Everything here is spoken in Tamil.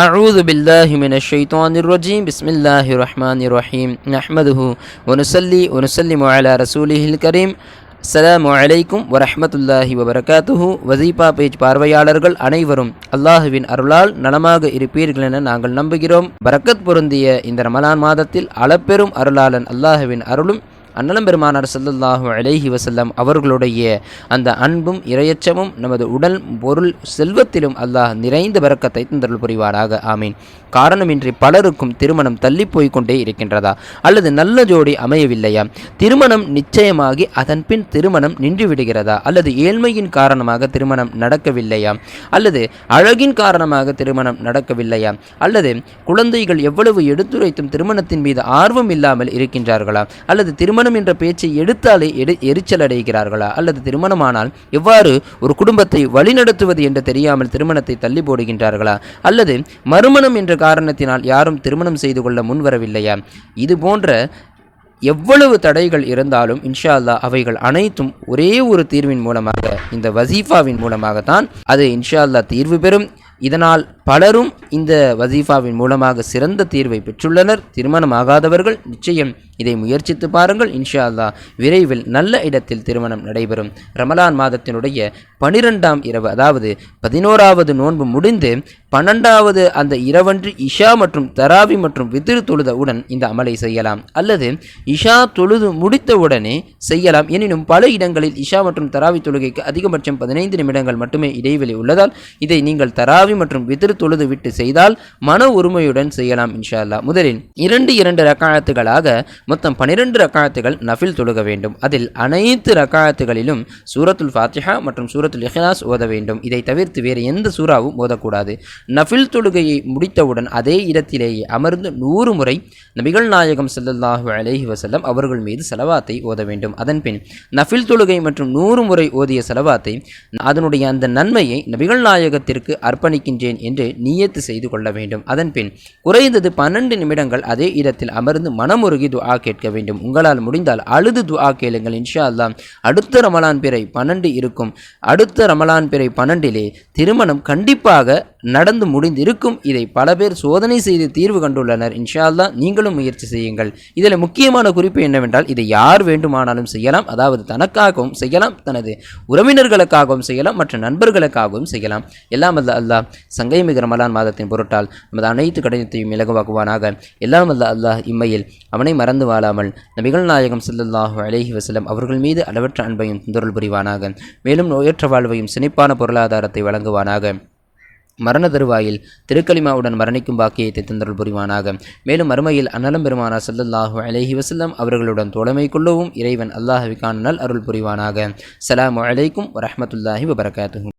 أعوذ بالله من الشيطان الرجيم بسم الله الرحمن الرحيم نحمده ونصلي ونسلم على رسوله الكريم அஸ்ஸலாமு அலைக்கும் வரஹ்மத்துல்லாஹி வபரகாத்துஹு. வசீபா பேஜ் பார்வையாளர்கள் அனைவரும் அல்லாஹுவின் அருளால் நலமாக இருப்பீர்கள் என நாங்கள் நம்புகிறோம். பரக்கத் பொருந்திய இந்த ரமலான் மாதத்தில் அளப்பெரும் அருளாளன் அல்லாஹுவின் அருளும் அன்னலம் பெருமானார் ஸல்லல்லாஹு அலைஹி வஸல்லம் அவர்களுடைய அந்த அன்பும் இரையச்சமும் நமது உடல் பொருள் செல்வத்திலும் அல்லாஹ் நிறைந்த பரக்கத்தை தந்தருள் புரிவாராக. ஆமீன். காரணமின்றி பலருக்கும் திருமணம் தள்ளி போய்கொண்டே இருக்கின்றதா, அல்லது நல்ல ஜோடி அமையவில்லையா, திருமணம் நிச்சயமாகி அதன் பின் திருமணம் நின்று விடுகிறதா, அல்லது ஏழ்மையின் காரணமாக திருமணம் நடக்கவில்லையா, அல்லது அழகின் காரணமாக திருமணம் நடக்கவில்லையா, அல்லது குழந்தைகள் எவ்வளவு எடுத்துரைத்தும் திருமணத்தின் மீது ஆர்வம் இல்லாமல் இருக்கின்றார்களா, அல்லது திருமணம் என்ற பேச்சை எடுத்தாலே எரிச்சல் அடைகிறார்களா, அல்லது திருமணமானால் எவ்வாறு ஒரு குடும்பத்தை வழிநடத்துவது என்று தெரியாமல் திருமணத்தை தள்ளி போடுகின்றார்களா, அல்லது மறுமணம் என்ற காரணத்தினால் யாரும் திருமணம் செய்து கொள்ள முன்வரவில்லையா, இது போன்ற எவ்வளவு தடைகள் இருந்தாலும் இன்ஷா அல்லாஹ் அவைகள் அனைத்தும் ஒரே ஒரு தீர்வின் மூலமாக, இந்த வசீஃபாவின் மூலமாகத்தான் அது இன்ஷா அல்லாஹ் தீர்வு பெறும். இதனால் பலரும் இந்த வசீஃபாவின் மூலமாக சிறந்த தீர்வை பெற்றுள்ளனர். திருமணம் ஆகாதவர்கள் நிச்சயம் இதை முயற்சித்து பாருங்கள். இன்ஷா அல்லாஹ் விரைவில் நல்ல இடத்தில் திருமணம் நடைபெறும். ரமலான் மாதத்தினுடைய 12ஆம் இரவு, அதாவது 11வது நோன்பு முடிந்து 12வது அந்த இரவன்று இஷா மற்றும் தராவி மற்றும் வித்ர் தொழுதவுடன் இந்த அமலை செய்யலாம், அல்லது இஷா தொழுது முடித்தவுடனே செய்யலாம். எனினும் பல இடங்களில் இஷா மற்றும் தராவி தொழுகைக்கு அதிகபட்சம் 15 நிமிடங்கள் மட்டுமே இடைவெளி உள்ளதால் இதை நீங்கள் தராவி மற்றும் வித்ர் தொழுது விட்டு செய்தால் மன உரிமையுடன் செய்யலாம். இன்ஷா அல்லாஹ் முதலில் 2 ரக்காயத்துகளாக மொத்தம் 12 ரக்காயத்துகள் நஃபில் தொழுக வேண்டும். அதில் அனைத்து ரக்காயத்துகளிலும் சூரத்துல் ஃபாத்திஹா மற்றும் சூரத்துல் இஹ்லாஸ் ஓத வேண்டும். இதை தவிர்த்து வேறு எந்த சூறாவும் ஓதக்கூடாது. நஃபில் தொழுகையை முடித்தவுடன் அதே இடத்திலேயே அமர்ந்து 100 முறை நபிகள் நாயகம் ஸல்லல்லாஹு அலைஹி வஸல்லம் அவர்கள் மீது ஸலவாத்தை ஓத வேண்டும். அதன்பின் நஃபில் தொழுகை மற்றும் 100 முறை ஓதிய ஸலவாத்தை, அதனுடைய அந்த நன்மையை நபிகள் நாயகத்திற்கு அர்ப்பணிக்கின்றேன் என்று நியத்து செய்து கொள்ள வேண்டும். அதன்பின் குறைந்தது 12 நிமிடங்கள் அதே இடத்தில் அமர்ந்து மனமுருகி துஆ கேட்க வேண்டும். உங்களால் முடிந்தால் அழுது துஆ கேளுங்கள். இன்ஷா அல்லாஹ் அடுத்த ரமலான் பிறை 12 இருக்கும். அடுத்த ரமலான் பிறை 12 திருமணம் கண்டிப்பாக நடந்து முடிந்திருக்கும். இதை பல பேர் சோதனை செய்து தீர்வு கண்டுள்ளனர். இன்ஷா அல்லாஹ் நீங்களும் முயற்சி செய்யுங்கள். இதில் முக்கியமான குறிப்பு என்னவென்றால், இதை யார் வேண்டுமானாலும் செய்யலாம். அதாவது தனக்காகவும் செய்யலாம், தனது உறவினர்களுக்காகவும் செய்யலாம், மற்ற நண்பர்களுக்காகவும் செய்யலாம். எல்லாம் அல்ல அல்லாஹ் சங்கைமிகு ரமலான் மாதத்தின் பொருட்டால் நமது அனைத்து கடினத்தையும் இலகுவாக்குவானாக. எல்லாம் அல்ல அல்லாஹ் இம்மையில் அவனை மறந்து வாழாமல் நபிகள் நாயகம் ஸல்லல்லாஹு அலைஹி வஸல்லம் அவர்கள் மீது அளவற்ற அன்பையும் தந்தருள் புரிவானாக. மேலும் நோயற்ற வாழ்வையும் சினிப்பான பொருளாதாரத்தை வழங்குவானாக. மரண தருவாயில் திருக்கலிமாவுடன் மரணிக்கும் பாக்கியத்தை தந்தருள் புரிவானாக. மேலும் மறுமையில் அன்னலம் பெருமானார் ஸல்லல்லாஹு அலைஹி வஸல்லம் அவர்களுடன் தோழமை கொள்ளவும் இறைவன் அல்லாஹ்விற்கான நல் அருள் புரிவானாக. ஸலாமு அலைக்கும் வரஹ்மத்துல்லாஹி வபரகாத்துஹு.